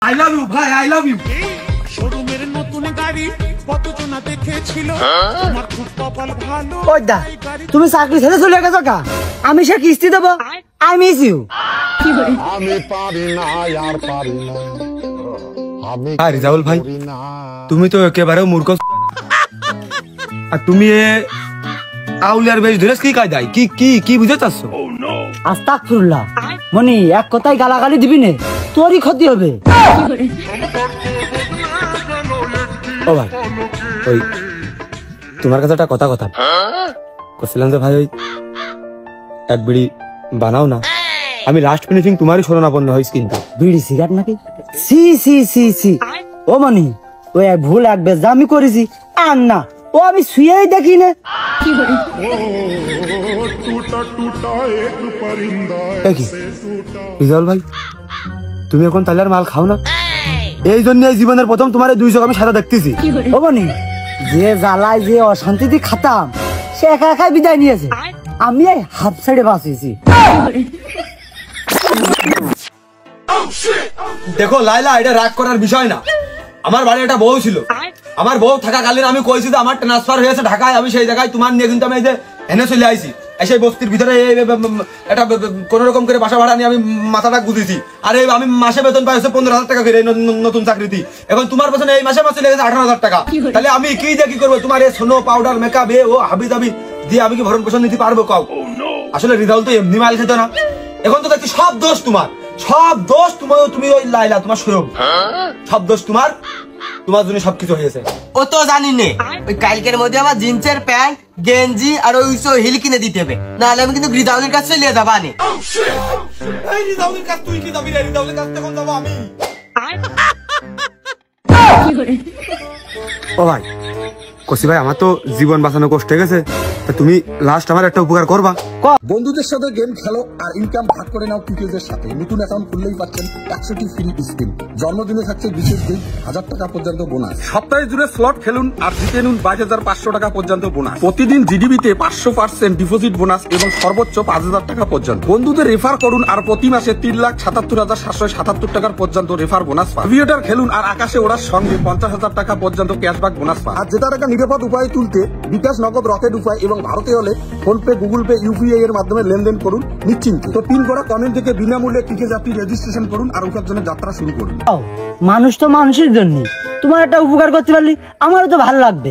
I love you ভাই, I love you. শোরুমের নতুন গাড়ি কতজনা দেখেছিল, তোমার খুব কপাল ভালো। ওই দা, তুমি চাকরি ছেড়ে চলে গেছো কা? আমি সে কিস্তি দেবো। I miss you. আমি পারি না আর পারি না। আর রিজাউল ভাই, তুমি তো একেবারে মূর্খ। আর তুমি আউলিয়ার বেশ ধরে কি কায়দায় কি কি কি বুঝতে চাচ্ছ? আস্তাগফিরুল্লাহ। মনি এক কথাই গালাগালি দিবি নে, তোরই ক্ষতি হবে। ও ভাই, ওই তোমার কাছে একটা কথা করছিলাম যে ভাই, ওই এক বিড়ি বানাও না। আমি লাস্ট ফিনিশিং তোমারই শরণাপন্ন হয়েছি। কিন্তু বিড়ি সিগারেট নাকি? সি সি সি সি। ও মনি, ওই ভুল এক বেশ আমি করেছি। আর না, ও আমি শুয়েই দেখি না। রিজাউল ভাই, তুমি এখন তাহলে আর মাল খাও না? এই জন্য এই জীবনের প্রথম তোমার 2 চোখ আমি সাদা দেখতেছি। ও মনি, যে জ্বালায় যে অশান্তিতে খাতাম, সে একা একাই বিদায় নিয়েছে। আমি এই হাফ সাইডে বাঁচিয়েছি। দেখো লাইলা, এটা রাগ করার বিষয় না। আমার বাড়ি একটা বউ ছিল। আমার বউ থাকাকালীন আমি কইছি যে আমার ট্রান্সফার হয়েছে ঢাকায়, আমি সেই জায়গায় তোমার নিয়ে কিন্তু আমি এই যে এনে চলে আইছি। এসে বস্তির ভিতরে একটা কোন রকম করে বাসা ভাড়া নিয়ে আমি মাথাটা গুঁজেছি। আর আমি মাসে বেতন পাই হচ্ছে 15,000 টাকা করে নতুন চাকরিতে। এখন তোমার পেছনে এই মাসে মাসে লেগেছে 18,000 টাকা। তাহলে আমি কি দিয়ে কি করবো? তোমার এই সোনো পাউডার মেকআপ ও হাবি দাবি দিয়ে আমি কি ভরণ পোষণ নিতে পারবো? কাউ আসলে রিজাউল তো এমনি মাল খেত না। এখন তো দেখছি সব দোষ তোমার, সব দোষ তোমার। তুমি ওই লাইলা তোমার শোরুম, সব দোষ তোমার। তোমার জন্য সবকিছু হয়েছে। ও তো জানি নে, ওই কালকের মধ্যে আমার জিন্সের প্যান্ট গেঞ্জি আর ওই হিল কিনে দিতে হবে, নাহলে আমি কিন্তু রিজাউলের কাছে চলে যাবো। আনে রিজাউলের কাছে তুই কি যাবি? রিজাউলের কাছে তখন যাবো আমি। ও ভাই কসি ভাই, আমার তো জীবন বাঁচানো কষ্ট হয়ে গেছে। তুমি লাস্ট আমার একটা উপকার করবা? বন্ধুদের সাথে গেম খেলো আর ইনকাম ভাগ করে নাও কিকেজের সাথে। নতুন অ্যাকাউন্ট খুললেই পাচ্ছেন 100টি ফ্রি স্পিন। জন্মদিনে থাকছে বিশেষ গিফট, 1000 টাকা পর্যন্ত বোনাস। সপ্তাহে জুড়ে স্লট খেলুন আর জিতে নিন 22,500 টাকা পর্যন্ত বোনাস। প্রতিদিন জিডিবিতে 500% ডিপোজিট বোনাস এবং সর্বোচ্চ 5,000 টাকা পর্যন্ত। বন্ধুদের রেফার করুন আর প্রতি মাসে 3,77,777 টাকার পর্যন্ত রেফার বোনাস পান। ভিডিওটার খেলুন আর আকাশে ওড়ার সঙ্গে 50,000 টাকা পর্যন্ত ক্যাশব্যাক বোনাস পান। আর জেতা টাকা নিরাপদ উপায়ে তুলতে বিকাশ, নগদ, রকেট উপায় এবং ভারতে হলে ফোনপে, গুগল পে, ইউপিআই এর মাধ্যমে লেনদেন করুন নিশ্চিন্তে। তো পিন করা কমেন্ট থেকে বিনামূল্যে টিকেজ আপনি রেজিস্ট্রেশন করুন আর ওটার জন্য যাত্রা শুরু করুন। মানুষ তো মানুষের জন্য, তোমার একটা উপকার করতে পারলি আমারও তো ভালো লাগবে।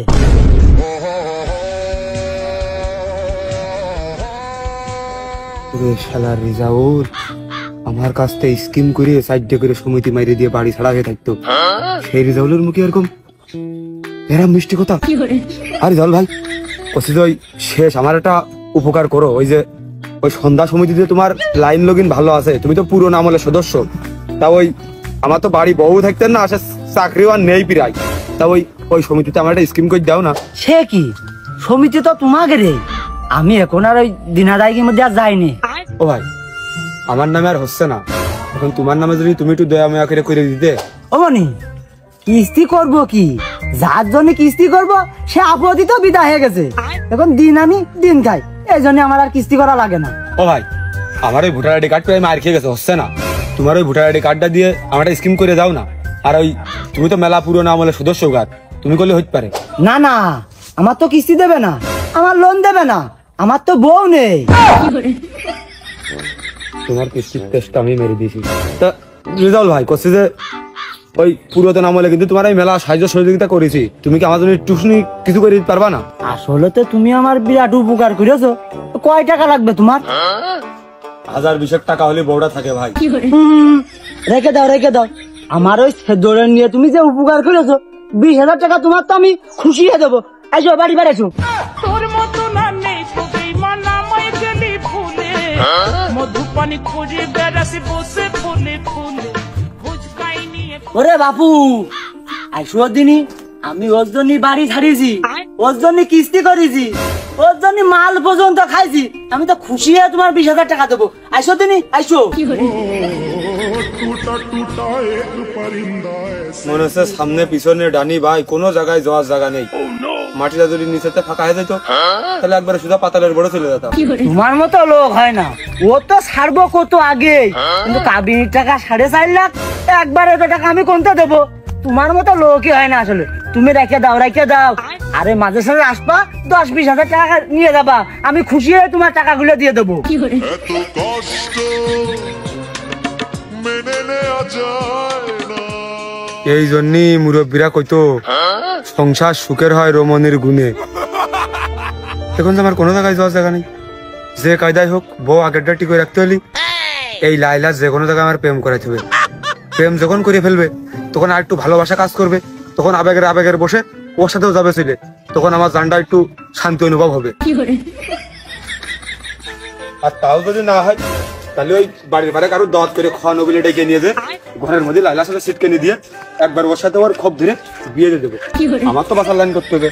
শালার রিজাউল আমার কাছ থেকে স্কিম করে সাইড করে সমিতি মাইরে দিয়ে বাড়ি ছাড়া হয়ে থাকতো। সেই রিজাউলের মুখে এরকম এরম মিষ্টি কথা? আর রিজাউল ভাই কসি ওই শেষ আমার একটা উপকার করো। ওই যে ওই সন্ধ্যা সমিতিতে তোমার লাইন লগইন ভালো আছে, তুমি তো পুরো আমলের সদস্য। তা ওই আমার তো বাড়ি বউ থাকতেন না, আসে চাকরিও আর নেই প্রায়। তা ওই সমিতিতে আমার একটা স্কিম করে দাও না। সে কি সমিতি তো তোমাকে রে, আমি এখন আর ওই দিনাদায়কের মধ্যে আর যাইনি। ও ভাই আমার নামে আর হচ্ছে না, এখন তোমার নামে যদি তুমি একটু দয়া ময়া করে দিতে। ও মনি, কিস্তি করবো কি? যার জন্য কিস্তি করবো সে আপত্তি তো বিদায় হয়ে গেছে। এখন দিন আমি দিন খাই, এই জন্য আমার আর কিস্তি করা লাগে না। ও ভাই আমার ওই ভোটার আইডি কার্ড পেয়ে মার খেয়ে গেছে, হচ্ছে না। তোমার ওই ভোটার আইডি কার্ডটা দিয়ে আমার স্কিম করে দাও না। আর ওই তুমি তো মেলা পুরোনো আমলের সদস্য, তুমি করলে হইতে পারে। না না, আমার তো কিস্তি দেবে না, আমার লোন দেবে না, আমার তো বউ নেই। তোমার কিস্তির টেস্টটা আমি মেরে দিয়েছি। তা রিজাউল ভাই করছি যে ওই পুরাতন আমলে কিন্তু তোমার মেলা সাহায্য সহযোগিতা করেছি, তুমি কি আমার জন্য টিউশনি কিছু করে দিতে পারবা না? আসলে তো তুমি আমার বিরাট উপকার করেছো। কয় টাকা লাগবে তোমার? 1020 টাকা হলে বউটা থাকে ভাই। রেখে দাও রেখে দাও, আমার ওই দৌড়ে নিয়ে তুমি যে উপকার করেছো 20,000 টাকা তোমার তো আমি খুশি হয়ে দেবো। আসো বাড়ি বাড়ি এসো। তোর মতো না নেই তোকেই মানামাই গেলি ফুলে, মধুপানি খুঁজে বেড়াসি বসে ফুলে ফুলে বুঝকাই নিয়ে। ওরে বাপু আইসো দিনই, আমি ওর জন্য বাড়ি ছাড়িয়েছি, ওর জন্য কিস্তি করেছি, ওর জন্য মাল পর্যন্ত খাইছি। আমি তো খুশি হয়ে তোমার 20,000 টাকা দেবো। আইসো দিনই আইসো। মনে হচ্ছে সামনে পিছনে ডানি ভাই কোনো জায়গায় যাওয়ার জায়গা নেই। মাটিটা যদি নিচেতে ফাঁকা হয়ে যেত তাহলে একবারে সুদা পাতালের বড় চলে যেতাম। তোমার মতো লোক হয় না, ও তো ছাড়বো কত আগে, কিন্তু কাবিনীর টাকা 4.5 লাখ, একবার এত টাকা আমি কোনটা দেবো? তোমার মতো লোকই হয় না আসলে। তুমি রেখে দাও, আরে মাঝে সাঝে আসবা, 10-20 হাজার টাকা নিয়ে যাবা, আমি খুশি হয়ে তোমার টাকাগুলো দিয়ে দেবো। এত কষ্ট মেনে নেওয়া যায় না। এই জন্যই মুরব্বীরা কইতো সংসার সুখের হয় রমণীর গুণে। এখন তো আমার কোনো জায়গায় যাওয়ার জায়গা নেই, যে কায়দায় হোক বউ আগেরটা টিকে রাখতে হলি এই লাইলা যে কোনো জায়গায় আমার প্রেম করাইতে হবে। প্রেম যখন করে ফেলবে তখন আর একটু ভালোবাসা কাজ করবে, তখন আবেগের বসে ওর সাথেও যাবে ছেলে, তখন আমার জানটা একটু শান্তি অনুভব হবে। আর তাও যদি না হয় তাহলে ওই বাড়ির পারে কারো দাওয়াত করে খাওয়া নবিলে ডেকে নিয়ে যে ঘরের মধ্যে লাইলার সাথে সিটকে নিয়ে দিয়ে একবার ওর সাথে ওর খোপ ধরে বিয়ে দিয়ে দেবো। আমার তো বাসার লাইন করতে হবে।